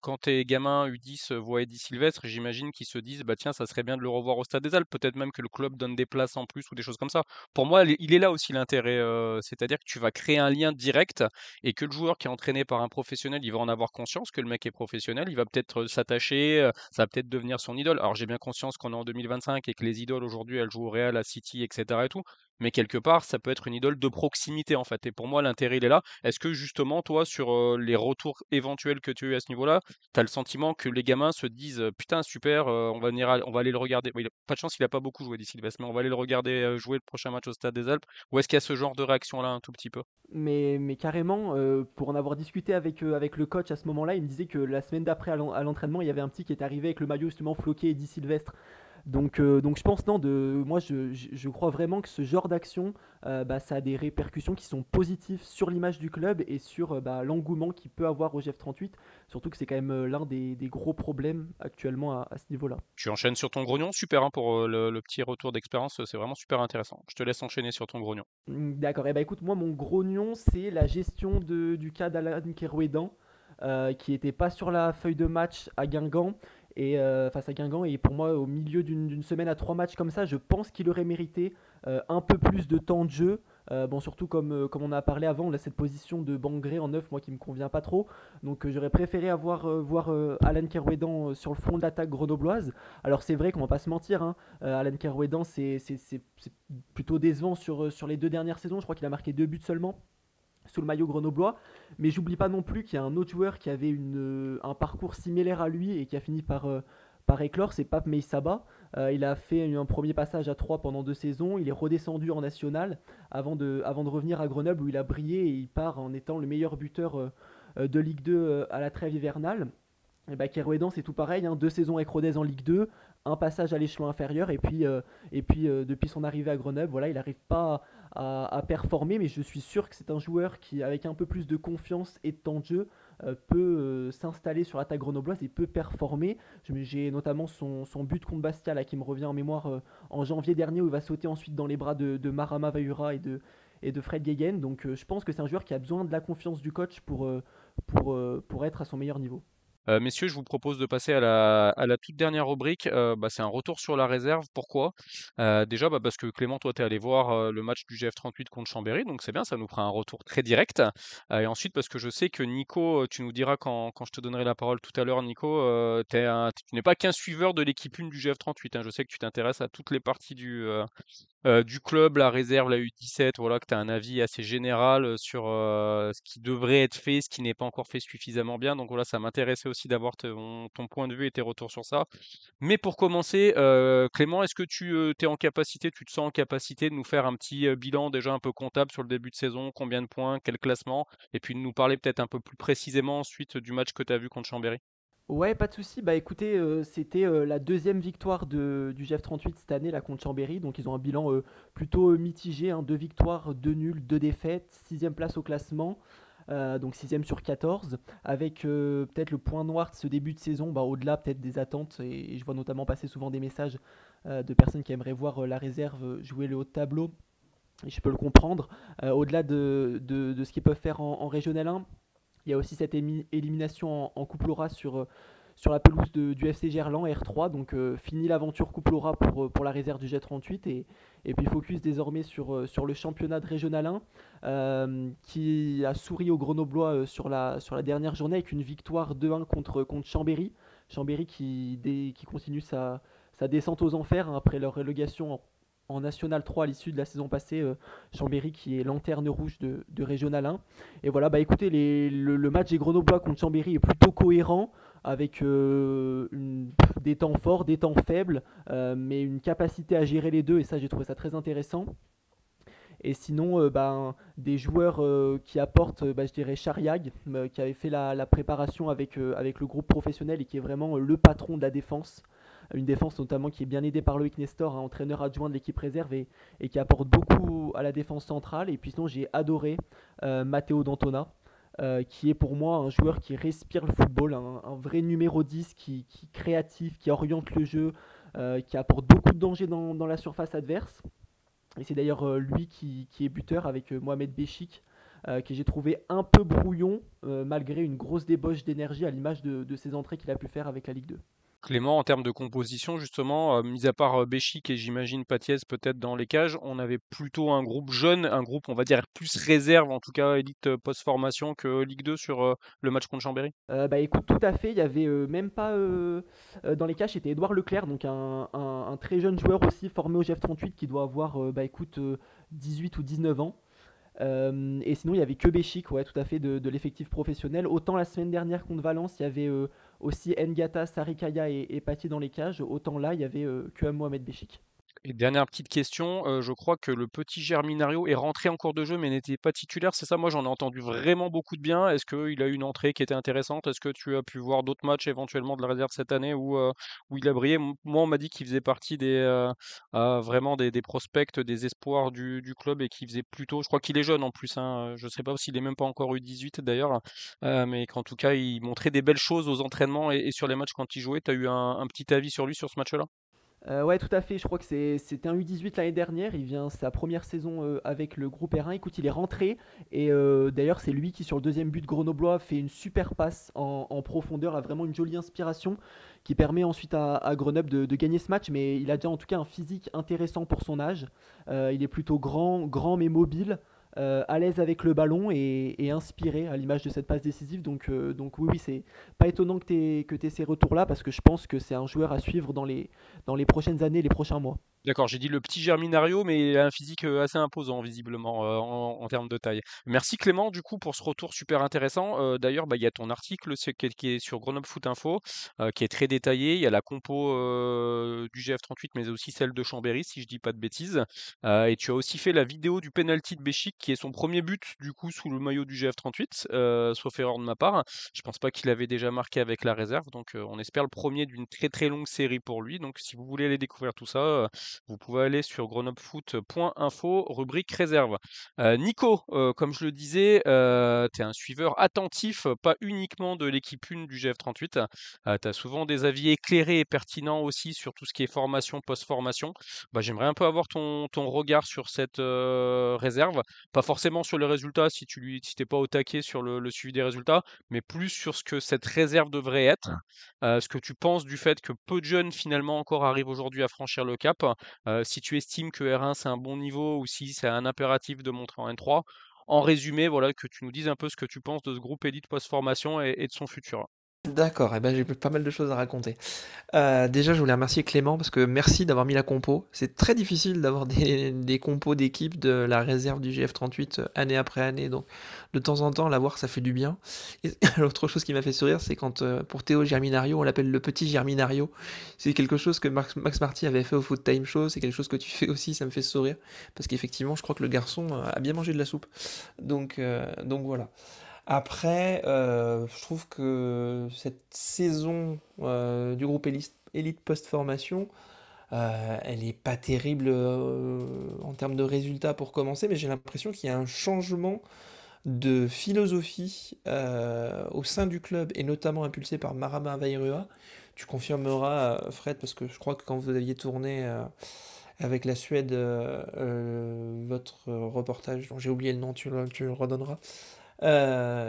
[SPEAKER 1] Quand tes gamins U10 voient Eddy Sylvestre, j'imagine qu'ils se disent, bah tiens, ça serait bien de le revoir au Stade des Alpes. Peut-être même que le club donne des places en plus ou des choses comme ça. Pour moi, il est là aussi l'intérêt. C'est-à-dire que tu vas créer un lien direct et que le joueur qui est entraîné par un professionnel, il va en avoir conscience que le mec est professionnel. Il va peut-être s'attacher, ça va peut-être devenir son idole. Alors j'ai bien conscience qu'on est en 2025 et que les idoles aujourd'hui, elles jouent au Real, à City, etc. et tout. Mais quelque part, ça peut être une idole de proximité en fait. Et pour moi, l'intérêt, il est là. Est-ce que justement, toi, sur les retours éventuels que tu as eu à ce niveau-là, tu as le sentiment que les gamins se disent putain, super, on va aller le regarder. Bon, pas de chance, il a pas beaucoup joué d'ici Sylvestre, mais on va aller le regarder jouer le prochain match au Stade des Alpes. Ou est-ce qu'il y a ce genre de réaction-là un tout petit peu?
[SPEAKER 3] Mais carrément, pour en avoir discuté avec le coach à ce moment-là, il me disait que la semaine d'après à l'entraînement, il y avait un petit qui est arrivé avec le maillot justement floqué Eddy Sylvestre. Donc je pense, non, moi je crois vraiment que ce genre d'action, ça a des répercussions qui sont positives sur l'image du club et sur l'engouement qu'il peut avoir au GF38, surtout que c'est quand même l'un des gros problèmes actuellement à ce niveau-là.
[SPEAKER 1] Tu enchaînes sur ton grognon, super hein, pour le petit retour d'expérience, c'est vraiment super intéressant. Je te laisse enchaîner sur ton grognon.
[SPEAKER 3] D'accord, et bah écoute, moi mon grognon c'est la gestion du cas d'Alan Kerouédan, qui n'était pas sur la feuille de match à Guingamp et face à Guingamp, et pour moi au milieu d'une semaine à 3 matchs comme ça, je pense qu'il aurait mérité un peu plus de temps de jeu. Bon, surtout comme on a parlé avant, on a cette position de Bangré en neuf, moi qui me convient pas trop, donc j'aurais préféré voir Alan Kerouédan sur le front de l'attaque grenobloise. Alors c'est vrai qu'on va pas se mentir, hein, Alan Kerouédan c'est plutôt décevant sur les 2 dernières saisons. Je crois qu'il a marqué 2 buts seulement sous le maillot grenoblois, mais j'oublie pas non plus qu'il y a un autre joueur qui avait un parcours similaire à lui et qui a fini par éclore, c'est Pape Meissaba. Il a fait un premier passage à 3 pendant 2 saisons, il est redescendu en national avant de revenir à Grenoble où il a brillé et il part en étant le meilleur buteur de Ligue 2 à la trêve hivernale. Et Kerouédan c'est tout pareil, hein, 2 saisons avec Rodez en Ligue 2, un passage à l'échelon inférieur et puis depuis son arrivée à Grenoble, voilà, il n'arrive pas à performer, mais je suis sûr que c'est un joueur qui, avec un peu plus de confiance et de temps de jeu, peut s'installer sur l'attaque grenobloise et peut performer. J'ai notamment son but contre Bastia là, qui me revient en mémoire en janvier dernier où il va sauter ensuite dans les bras de Marama Vaura et de Fred Guegen. Donc je pense que c'est un joueur qui a besoin de la confiance du coach pour être à son meilleur niveau.
[SPEAKER 1] Messieurs, je vous propose de passer à la toute dernière rubrique. C'est un retour sur la réserve. Pourquoi? Déjà, parce que Clément, toi, tu es allé voir le match du GF38 contre Chambéry, donc c'est bien, ça nous fera un retour très direct. Et ensuite, parce que je sais que Nico, tu nous diras quand je te donnerai la parole tout à l'heure, Nico, tu n'es pas qu'un suiveur de l'équipe 1 du GF38, hein. Je sais que tu t'intéresses à toutes les parties du club, la réserve, la U17, voilà, que tu as un avis assez général sur ce qui devrait être fait, ce qui n'est pas encore fait suffisamment bien. Donc voilà, ça m'intéressait aussi d'avoir ton point de vue et tes retours sur ça. Mais pour commencer, Clément, est-ce que tu en capacité, tu te sens en capacité de nous faire un petit bilan déjà un peu comptable sur le début de saison, combien de points, quel classement, et puis de nous parler peut-être un peu plus précisément ensuite du match que tu as vu contre Chambéry?
[SPEAKER 3] Ouais, pas de souci. Bah écoutez, c'était la deuxième victoire du GF38 cette année là, contre Chambéry. Donc ils ont un bilan plutôt mitigé, hein, 2 victoires, 2 nuls, 2 défaites, sixième place au classement. Donc sixième sur 14, avec peut-être le point noir de ce début de saison, au-delà peut-être des attentes, et je vois notamment passer souvent des messages de personnes qui aimeraient voir la réserve jouer le haut de tableau, et je peux le comprendre. Au-delà de ce qu'ils peuvent faire en Régional 1, il y a aussi cette élimination en Coupe Laura sur la pelouse du FC Gerland R3. Donc fini l'aventure Coupe Laura pour la réserve du Jet38 et puis focus désormais sur le championnat de Régional 1 qui a souri aux Grenoblois sur la dernière journée avec une victoire 2-1 contre Chambéry. Chambéry qui continue sa descente aux enfers, hein, après leur relégation en National 3 à l'issue de la saison passée. Chambéry qui est lanterne rouge de Régional 1. Et voilà, écoutez, le match des Grenoblois contre Chambéry est plutôt cohérent, avec des temps forts, des temps faibles, mais une capacité à gérer les deux, et ça j'ai trouvé ça très intéressant. Et sinon, des joueurs qui apportent, je dirais Chariag, qui avait fait la préparation avec le groupe professionnel et qui est vraiment le patron de la défense. Une défense notamment qui est bien aidée par Loïc Nestor, hein, entraîneur adjoint de l'équipe réserve, et qui apporte beaucoup à la défense centrale. Et puis sinon, j'ai adoré Matteo D'Antona, qui est pour moi un joueur qui respire le football, un vrai numéro 10 qui est créatif, qui oriente le jeu, qui apporte beaucoup de danger dans la surface adverse. Et c'est d'ailleurs lui qui est buteur avec Mohamed Béchik, que j'ai trouvé un peu brouillon, malgré une grosse débauche d'énergie à l'image de ses entrées qu'il a pu faire avec la Ligue 2.
[SPEAKER 1] Clément, en termes de composition, justement, mis à part Béchic et j'imagine Patiès peut-être dans les cages, on avait plutôt un groupe jeune, un groupe, on va dire, plus réserve, en tout cas élite post-formation que Ligue 2 sur le match contre Chambéry.
[SPEAKER 3] Écoute, tout à fait, il y avait même pas dans les cages, c'était Édouard Leclerc, donc un très jeune joueur aussi formé au GF38 qui doit avoir 18 ou 19 ans. Et sinon, il y avait que Béchic, ouais, tout à fait, de l'effectif professionnel. Autant la semaine dernière contre Valence, il y avait aussi Ngata, Sarikaya et Pati dans les cages, autant là, il y avait que Mohamed Béchic.
[SPEAKER 1] Et dernière petite question, je crois que le petit Germinario est rentré en cours de jeu mais n'était pas titulaire, c'est ça? Moi j'en ai entendu vraiment beaucoup de bien. Est-ce qu'il a eu une entrée qui était intéressante? Est-ce que tu as pu voir d'autres matchs éventuellement de la réserve cette année où il a brillé? Moi on m'a dit qu'il faisait partie vraiment des prospects, des espoirs du club et qu'il faisait plutôt, je crois qu'il est jeune en plus, hein, je ne sais pas s'il est même pas encore U18 d'ailleurs, mais qu'en tout cas il montrait des belles choses aux entraînements et sur les matchs quand il jouait. Tu as eu un petit avis sur lui sur ce match-là?
[SPEAKER 3] Ouais, tout à fait. Je crois que c'était un U18 l'année dernière. Il vient sa première saison avec le groupe R1. Écoute, il est rentré. Et d'ailleurs, c'est lui qui, sur le deuxième but grenoblois, fait une super passe en profondeur, a vraiment une jolie inspiration qui permet ensuite à Grenoble de gagner ce match. Mais il a déjà en tout cas un physique intéressant pour son âge. Il est plutôt grand mais mobile. À l'aise avec le ballon et inspiré à l'image de cette passe décisive. Donc oui, c'est pas étonnant que tu aies ces retours-là parce que je pense que c'est un joueur à suivre dans les prochaines années, les prochains mois.
[SPEAKER 1] D'accord, j'ai dit le petit Germinario, mais il a un physique assez imposant, visiblement, en termes de taille. Merci Clément, du coup, pour ce retour super intéressant. D'ailleurs, il y a ton article qui est sur Grenoble Foot Info, qui est très détaillé. Il y a la compo du GF38, mais aussi celle de Chambéry, si je dis pas de bêtises. Et tu as aussi fait la vidéo du penalty de Béchic, qui est son premier but, du coup, sous le maillot du GF38, sauf erreur de ma part. Je pense pas qu'il avait déjà marqué avec la réserve, donc on espère le premier d'une très très longue série pour lui. Donc si vous voulez aller découvrir tout ça, vous pouvez aller sur grenoblefoot.info, rubrique réserve. Nico, comme je le disais, tu es un suiveur attentif, pas uniquement de l'équipe 1 du GF38. Tu as souvent des avis éclairés et pertinents aussi sur tout ce qui est formation, post-formation. Bah, j'aimerais un peu avoir ton regard sur cette réserve. Pas forcément sur les résultats si t'es pas au taquet sur le suivi des résultats, mais plus sur ce que cette réserve devrait être. Ce que tu penses du fait que peu de jeunes finalement encore arrivent aujourd'hui à franchir le cap. Si tu estimes que R1 c'est un bon niveau ou si c'est un impératif de montrer en N3. En résumé, voilà, que tu nous dises un peu ce que tu penses de ce groupe élite post-formation et de son futur.
[SPEAKER 2] D'accord, et ben j'ai pas mal de choses à raconter. Déjà, je voulais remercier Clément parce que merci d'avoir mis la compo. C'est très difficile d'avoir des compos d'équipe de la réserve du GF38 année après année. Donc, de temps en temps, la voir, ça fait du bien. Et l'autre chose qui m'a fait sourire, c'est quand pour Théo Germinario, on l'appelle le petit Germinario. C'est quelque chose que Max Marty avait fait au Foot Time Show. C'est quelque chose que tu fais aussi, ça me fait sourire. Parce qu'effectivement, je crois que le garçon a bien mangé de la soupe. Donc voilà. Après, je trouve que cette saison du groupe Elite Post-Formation, elle est pas terrible en termes de résultats pour commencer, mais j'ai l'impression qu'il y a un changement de philosophie au sein du club, et notamment impulsé par Marama Vairua. Tu confirmeras, Fred, parce que je crois que quand vous aviez tourné avec la Suède, votre reportage, dont j'ai oublié le nom, tu le redonneras. Vairua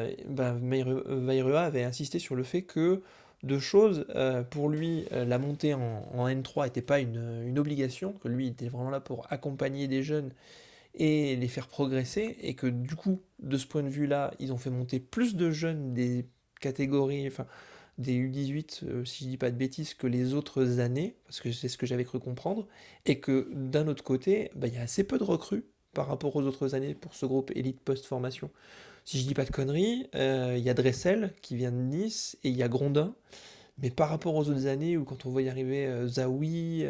[SPEAKER 2] avait insisté sur le fait que deux choses, pour lui, la montée en N3 n'était pas une obligation, que lui était vraiment là pour accompagner des jeunes et les faire progresser, et que du coup, de ce point de vue-là, ils ont fait monter plus de jeunes des catégories, enfin des U18, si je dis pas de bêtises, que les autres années, parce que c'est ce que j'avais cru comprendre, et que d'un autre côté, bah, il y a assez peu de recrues par rapport aux autres années pour ce groupe élite post-formation. Si je dis pas de conneries, il y a Dressel qui vient de Nice et il y a Grondin. Mais par rapport aux autres années où quand on voyait arriver Zawi,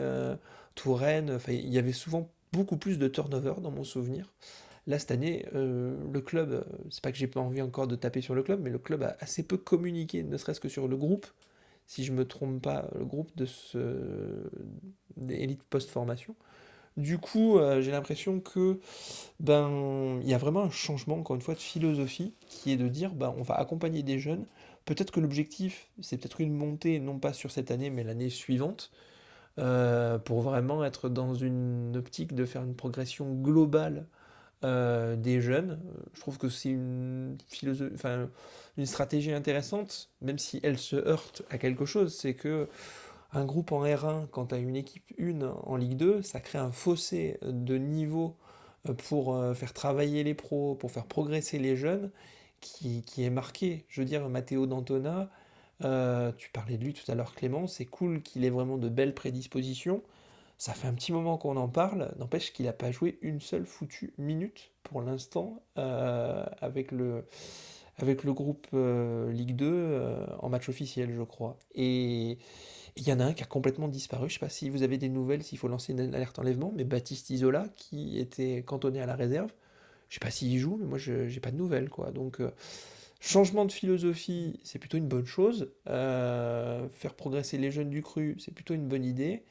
[SPEAKER 2] Touraine, enfin, il y avait souvent beaucoup plus de turnover dans mon souvenir. Là, cette année, le club, c'est pas que j'ai pas envie encore de taper sur le club, mais le club a assez peu communiqué, ne serait-ce que sur le groupe, si je me trompe pas, le groupe de ce d'élite post-formation. Du coup, j'ai l'impression que il y a vraiment un changement, encore une fois, de philosophie, qui est de dire, ben, on va accompagner des jeunes. Peut-être que l'objectif, c'est peut-être une montée, non pas sur cette année, mais l'année suivante, pour vraiment être dans une optique de faire une progression globale des jeunes. Je trouve que c'est une philosophie, enfin, une stratégie intéressante, même si elle se heurte à quelque chose, c'est que un groupe en R1, quand tu as une équipe 1 en Ligue 2, ça crée un fossé de niveau pour faire travailler les pros, pour faire progresser les jeunes, qui est marqué. Je veux dire, Matteo D'Antona, tu parlais de lui tout à l'heure, Clément, c'est cool qu'il ait vraiment de belles prédispositions. Ça fait un petit moment qu'on en parle, n'empêche qu'il n'a pas joué une seule foutue minute pour l'instant avec le groupe Ligue 2 en match officiel, je crois. Et il y en a un qui a complètement disparu. Je sais pas si vous avez des nouvelles, s'il faut lancer une alerte enlèvement, mais Baptiste Isola, qui était cantonné à la réserve, je sais pas s'il joue, mais moi je j'ai pas de nouvelles, quoi. Donc changement de philosophie, c'est plutôt une bonne chose. Faire progresser les jeunes du cru, c'est plutôt une bonne idée.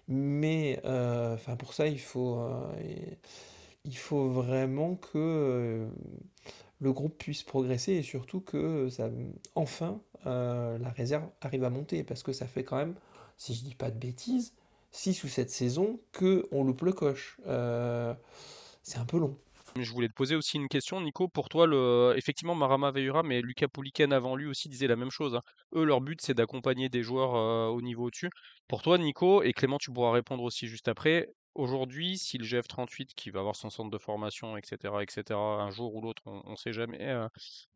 [SPEAKER 2] Mais enfin pour ça, il faut vraiment que le groupe puisse progresser et surtout que ça, enfin la réserve arrive à monter parce que ça fait quand même, si je dis pas de bêtises, 6 ou 7 saisons que on loupe le coche. C'est un peu long.
[SPEAKER 1] Je voulais te poser aussi une question, Nico. Pour toi, effectivement, Marama Veura, mais Lucas Pouliken avant lui aussi disait la même chose, hein. Eux, leur but, c'est d'accompagner des joueurs au niveau au-dessus. Pour toi, Nico, et Clément, tu pourras répondre aussi juste après. Aujourd'hui, si le GF38, qui va avoir son centre de formation, etc., un jour ou l'autre, on ne sait jamais,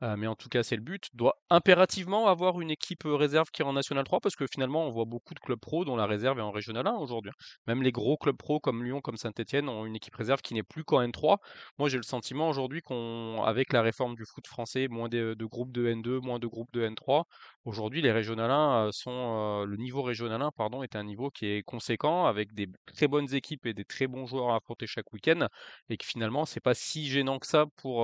[SPEAKER 1] mais en tout cas, c'est le but, doit impérativement avoir une équipe réserve qui est en National 3, parce que finalement, on voit beaucoup de clubs pro dont la réserve est en Régional 1 aujourd'hui. Même les gros clubs pro comme Lyon, comme Saint-Etienne, ont une équipe réserve qui n'est plus qu'en N3. Moi, j'ai le sentiment aujourd'hui qu'avec la réforme du foot français, moins de groupes de N2, moins de groupes de N3, aujourd'hui, les régional 1 le niveau régional 1, pardon, est un niveau qui est conséquent avec des très bonnes équipes et des très bons joueurs à affronter chaque week-end et que finalement, c'est pas si gênant que ça pour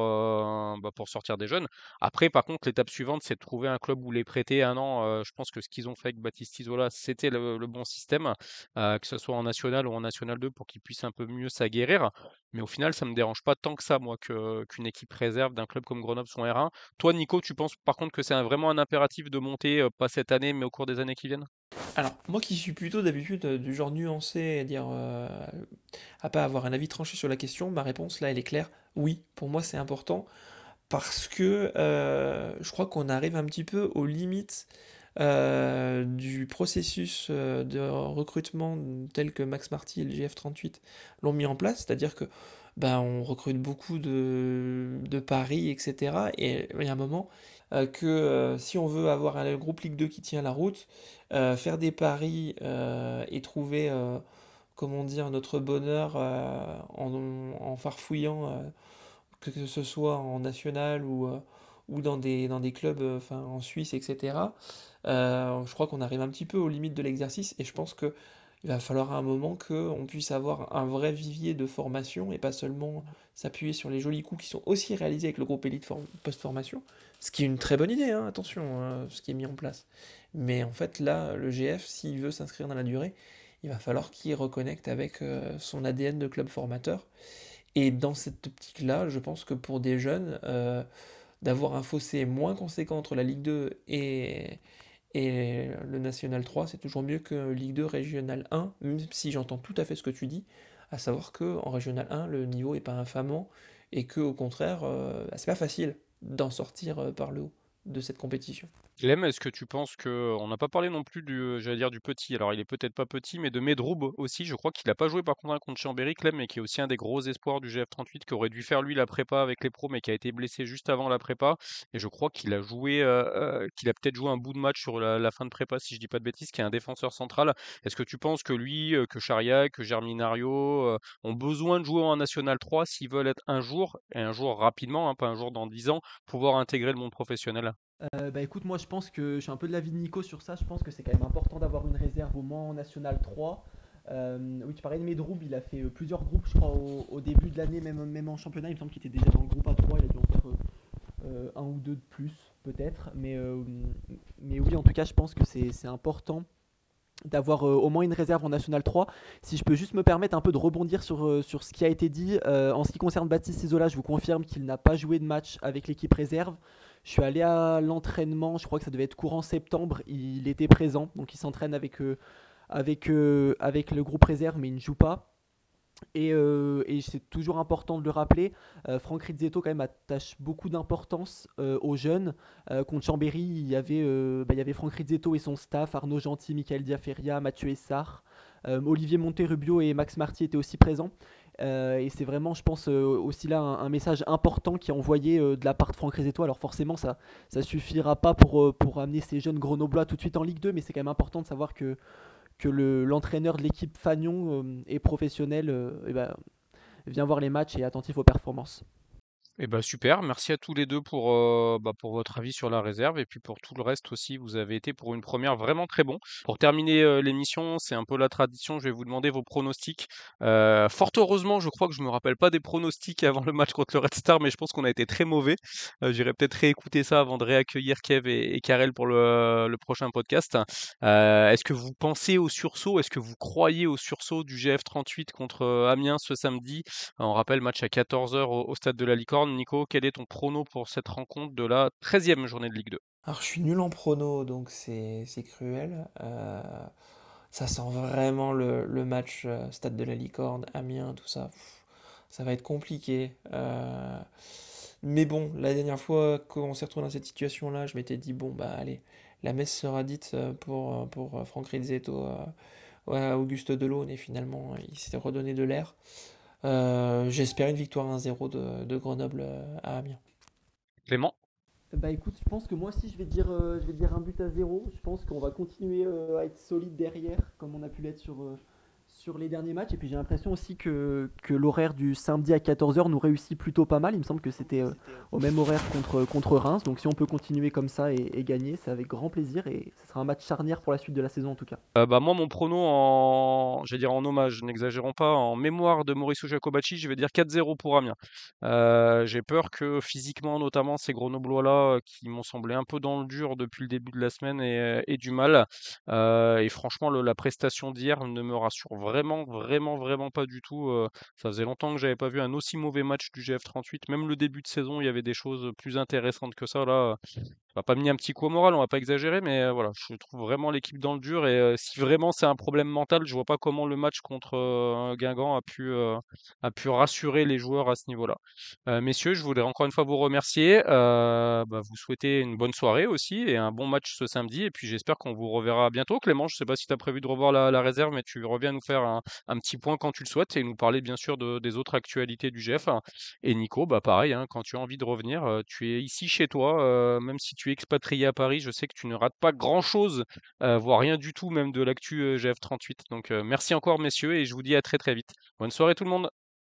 [SPEAKER 1] sortir des jeunes. Après, par contre, l'étape suivante, c'est de trouver un club où les prêter un an. Je pense que ce qu'ils ont fait avec Baptiste Isola, c'était le bon système, que ce soit en national ou en national 2 pour qu'ils puissent un peu mieux s'aguerrir. Mais au final, ça me dérange pas tant que ça, moi, qu'une équipe réserve d'un club comme Grenoble son R1. Toi, Nico, tu penses par contre que c'est vraiment un impératif de monter, pas cette année, mais au cours des années qui viennent?
[SPEAKER 2] Alors, moi qui suis plutôt d'habitude du genre nuancé, et dire, à pas avoir un avis tranché sur la question, ma réponse là, elle est claire. Oui, pour moi, c'est important parce que je crois qu'on arrive un petit peu aux limites du processus de recrutement tel que Max Marty et le GF38 l'ont mis en place, c'est-à-dire que ben, on recrute beaucoup de paris, etc. Et il y a un moment que si on veut avoir un groupe Ligue 2 qui tient la route, faire des paris et trouver, comment dire, notre bonheur en farfouillant, que ce soit en national ou dans des clubs enfin, en Suisse, etc. Je crois qu'on arrive un petit peu aux limites de l'exercice et je pense que il va falloir à un moment qu'on puisse avoir un vrai vivier de formation et pas seulement s'appuyer sur les jolis coups qui sont aussi réalisés avec le groupe élite post-formation, ce qui est une très bonne idée, hein, attention, ce qui est mis en place. Mais en fait, là, le GF, s'il veut s'inscrire dans la durée, il va falloir qu'il reconnecte avec son ADN de club formateur. Et dans cette optique-là, je pense que pour des jeunes, d'avoir un fossé moins conséquent entre la Ligue 2 et le National 3, c'est toujours mieux que Ligue 2 Régional 1, même si j'entends tout à fait ce que tu dis, à savoir que en Régional 1, le niveau est pas infamant et que au contraire, c'est pas facile d'en sortir par le haut de cette compétition.
[SPEAKER 1] Clem, est-ce que tu penses que on n'a pas parlé non plus j'allais dire du petit, alors il est peut-être pas petit, mais de Medroub aussi, je crois qu'il a pas joué par contre contre Chambéry, Clem, mais qui est aussi un des gros espoirs du GF38, qui aurait dû faire lui la prépa avec les pros, mais qui a été blessé juste avant la prépa, et je crois qu'il a joué, qu'il a peut-être joué un bout de match sur la fin de prépa, si je dis pas de bêtises, qui est un défenseur central. Est-ce que tu penses que lui, que Chariac, que Germinario, ont besoin de jouer en National 3 s'ils veulent être un jour, et un jour rapidement, hein, pas un jour dans 10 ans, pouvoir intégrer le monde professionnel?
[SPEAKER 3] Bah écoute, moi je pense que je suis un peu de l'avis de Nico sur ça. Je pense que c'est quand même important d'avoir une réserve au moins en National 3. Oui, tu parlais de Medroub, il a fait plusieurs groupes, je crois, au début de l'année, même en championnat. Il me semble qu'il était déjà dans le groupe A3, il a dû en faire un ou deux de plus, peut-être. Mais oui, en tout cas, je pense que c'est important d'avoir au moins une réserve en National 3. Si je peux juste me permettre un peu de rebondir sur ce qui a été dit, en ce qui concerne Baptiste Isola, je vous confirme qu'il n'a pas joué de match avec l'équipe réserve. Je suis allé à l'entraînement, je crois que ça devait être courant septembre, il était présent, donc il s'entraîne avec le groupe réserve, mais il ne joue pas. Et c'est toujours important de le rappeler, Franck Rizzetto quand même attache beaucoup d'importance aux jeunes. Contre Chambéry, il y avait Franck Rizzetto et son staff, Arnaud Gentil, Michael Diaferia, Mathieu Essard, Olivier Monterrubio et Max Marty étaient aussi présents. Et c'est vraiment, je pense, aussi là un message important qui est envoyé de la part de Franck Rizzetto. Alors forcément, ça ne suffira pas pour amener ces jeunes grenoblois tout de suite en Ligue 2, mais c'est quand même important de savoir que l'entraîneur de l'équipe Fagnon est professionnel, et ben, vient voir les matchs et est attentif aux performances.
[SPEAKER 1] Eh ben super, merci à tous les deux pour votre avis sur la réserve et puis pour tout le reste aussi. Vous avez été pour une première vraiment très bon. Pour terminer l'émission, c'est un peu la tradition, je vais vous demander vos pronostics. Fort heureusement, je crois que je me rappelle pas des pronostics avant le match contre le Red Star, mais je pense qu'on a été très mauvais. J'irai peut-être réécouter ça avant de réaccueillir Kev et Karel pour le prochain podcast. Est-ce que vous pensez au sursaut? Est-ce que vous croyez au sursaut du GF38 contre Amiens ce samedi? On rappelle match à 14h au stade de la Licorne. Nico, quel est ton prono pour cette rencontre de la 13e journée de Ligue 2?
[SPEAKER 2] Alors je suis nul en prono, donc c'est cruel. Ça sent vraiment le match Stade de la Licorne, Amiens, tout ça. Ça va être compliqué. Mais bon, la dernière fois qu'on s'est retrouvé dans cette situation-là, je m'étais dit, bon, bah allez, la messe sera dite pour Franck Rizzetto ouais, à Auguste Delaune, et finalement, il s'est redonné de l'air. J'espère une victoire 1-0 de Grenoble à Amiens.
[SPEAKER 1] Clément?
[SPEAKER 3] Bah écoute, je pense que moi aussi je vais dire un but à zéro. Je pense qu'on va continuer à être solide derrière, comme on a pu l'être sur les derniers matchs. Et puis j'ai l'impression aussi que l'horaire du samedi à 14h nous réussit plutôt pas mal. Il me semble que c'était au même horaire contre Reims. Donc si on peut continuer comme ça et gagner, c'est avec grand plaisir. Et ce sera un match charnière pour la suite de la saison en tout cas.
[SPEAKER 1] Bah, moi, mon prono j'allais dire en hommage, n'exagérons pas, en mémoire de Mauricio Jacobacci, je vais dire 4-0 pour Amiens. J'ai peur que physiquement, notamment, ces Grenoblois-là, qui m'ont semblé un peu dans le dur depuis le début de la semaine, aient du mal. Et franchement, la prestation d'hier ne me rassure vraiment, vraiment, vraiment pas du tout. Ça faisait longtemps que j'avais pas vu un aussi mauvais match du GF38. Même le début de saison, il y avait des choses plus intéressantes que ça. Là, on va pas mis un petit coup au moral, on va pas exagérer, mais voilà, je trouve vraiment l'équipe dans le dur. Et si vraiment c'est un problème mental, je vois pas comment le match contre Guingamp a pu rassurer les joueurs à ce niveau-là. Messieurs, je voulais encore une fois vous remercier, vous souhaiter une bonne soirée aussi et un bon match ce samedi. Et puis j'espère qu'on vous reverra bientôt. Clément, je sais pas si tu as prévu de revoir la réserve, mais tu reviens nous faire un petit point quand tu le souhaites et nous parler bien sûr des autres actualités du GF. Et Nico, bah pareil, hein, quand tu as envie de revenir, tu es ici chez toi, même si tu es expatrié à Paris, je sais que tu ne rates pas grand-chose, voire rien du tout même de l'actu GF38. Donc merci encore messieurs et je vous dis à très très vite. Bonne soirée tout le monde.